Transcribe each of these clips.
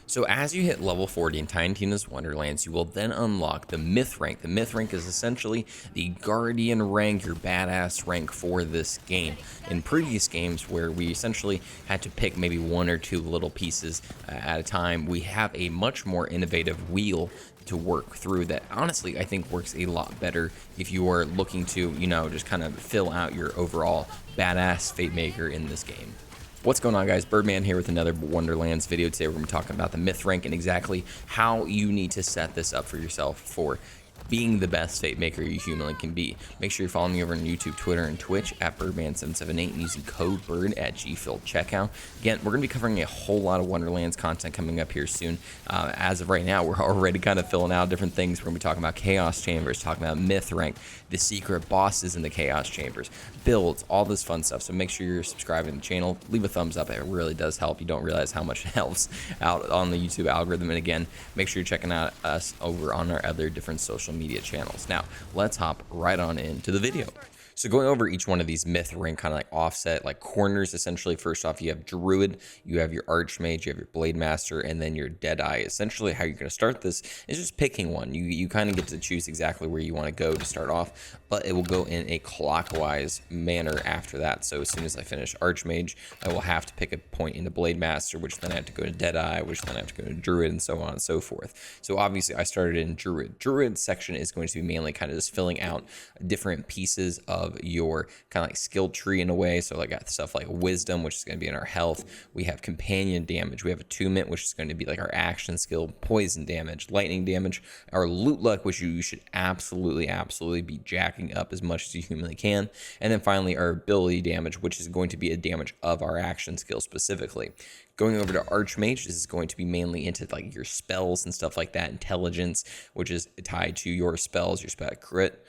So as you hit level 40 in Tiny Tina's Wonderlands, you will then unlock the Myth rank. The Myth rank is essentially the Guardian rank, your badass rank for this game. In previous games where we essentially had to pick maybe one or two little pieces at a time, we have a much more innovative wheel to work through that honestly I think works a lot better if you are looking to, just kind of fill out your overall badass Fate Maker in this game. What's going on, guys? Byrdman here with another Wonderlands video. Today we're going to be talking about the Myth rank and exactly how you need to set this up for yourself for being the best Fate Maker you humanly can be. Make sure you're following me over on YouTube, Twitter, and Twitch at Byrdman778 and using code BIRD at GFIL checkout. Again, we're going to be covering a whole lot of Wonderlands content coming up here soon. As of right now, we're already kind of filling out different things. We're going to be talking about Chaos Chambers, talking about Myth rank, the secret bosses in the Chaos Chambers, builds, all this fun stuff. So make sure you're subscribing to the channel. Leave a thumbs up. It really does help. You don't realize how much it helps out on the YouTube algorithm. And again, make sure you're checking out us over on our other different social media channels. Now, let's hop right on into the video. So going over each one of these Myth rank kind of like offset, like corners, essentially. First off, you have Druid, you have your Archmage, you have your Blade Master, and then your Deadeye. Essentially, how you're going to start this is just picking one. You kind of get to choose exactly where you want to go to start off, but it will go in a clockwise manner after that. So as soon as I finish Archmage, I will have to pick a point into Blade Master, which then I have to go to Deadeye, which then I have to go to Druid, and so on and so forth. So obviously, I started in Druid. Druid section is going to be mainly kind of just filling out different pieces of your kind of like skill tree in a way. So I got stuff like wisdom, which is going to be in our health. We have companion damage. We have attunement, which is going to be like our action skill, poison damage, lightning damage, our loot luck, which you should absolutely be jacking up as much as you humanly can. And then finally our ability damage, which is going to be a damage of our action skill specifically. Going over to Archmage, this is going to be mainly into like your spells and stuff like that. Intelligence, which is tied to your spells, your spell crit,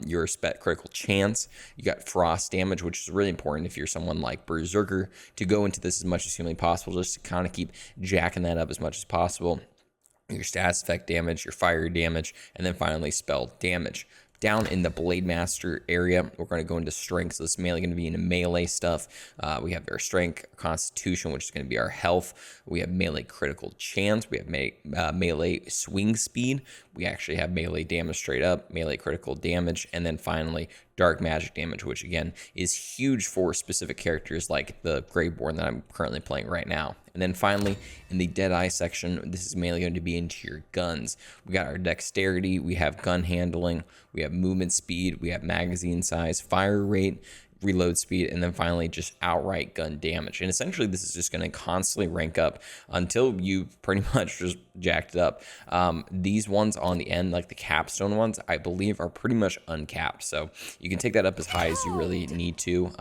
your spec critical chance. You got frost damage, which is really important if you're someone like Berserker, to go into this as much as humanly possible, just to kind of keep jacking that up as much as possible. Your status effect damage, your fire damage, and then finally spell damage. Down in the Blade Master area, we're going to go into strength. So this is mainly going to be into melee stuff. We have our strength, constitution, which is going to be our health. We have melee critical chance. We have melee swing speed. We actually have melee damage straight up, melee critical damage, and then finally dark magic damage, which again is huge for specific characters like the Greyborn that I'm currently playing right now. And then finally, in the Deadeye section, this is mainly going to be into your guns. We got our dexterity, we have gun handling, we have movement speed, we have magazine size, fire rate, reload speed, and then finally just outright gun damage. And essentially this is just going to constantly rank up until you've pretty much just jacked it up. These ones on the end, like the capstone ones, I believe are pretty much uncapped, so you can take that up as high as you really need to.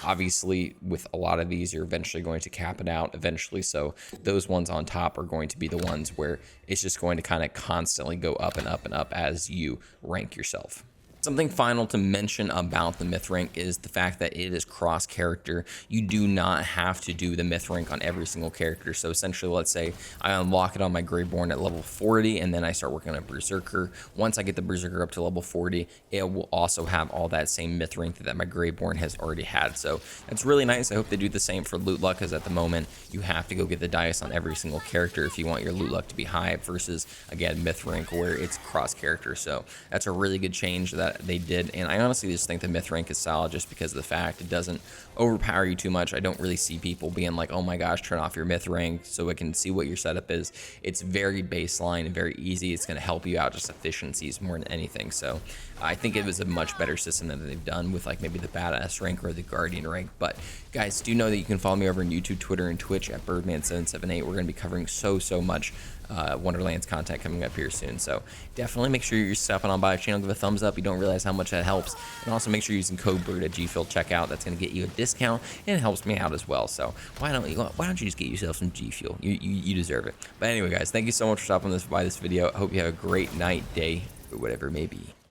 Obviously with a lot of these you're eventually going to cap it out eventually, so those ones on top are going to be the ones where it's just going to kind of constantly go up and up and up as you rank yourself. Something final to mention about the Myth rank is the fact that it is cross character. You do not have to do the Myth rank on every single character. So essentially, let's say I unlock it on my Greyborn at level 40 and then I start working on a Berserker. Once I get the Berserker up to level 40, it will also have all that same Myth rank that my Greyborn has already had. So that's really nice. I hope they do the same for loot luck, because at the moment you have to go get the dice on every single character if you want your loot luck to be high versus, again, Myth rank where it's cross character. So that's a really good change that they did, and I honestly just think the Myth rank is solid just because of the fact it doesn't overpower you too much. I don't really see people being like, oh my gosh, turn off your Myth rank so I can see what your setup is. It's very baseline and very easy. It's going to help you out just efficiencies more than anything. So I think it was a much better system than they've done with like maybe the badass rank or the guardian rank. But guys, do know that you can follow me over on YouTube, Twitter, and Twitch at Byrdman778. We're going to be covering so much Wonderlands content coming up here soon, so definitely make sure you're stopping on by the channel, give a thumbs up. You don't realize how much that helps. And also make sure you're using code BIRD at GFIL checkout. That's going to get you a discount and it helps me out as well. So why don't you just get yourself some G Fuel? You deserve it. But anyway, guys, thank you so much for stopping by this video. I hope you have a great night, day, or whatever it may be.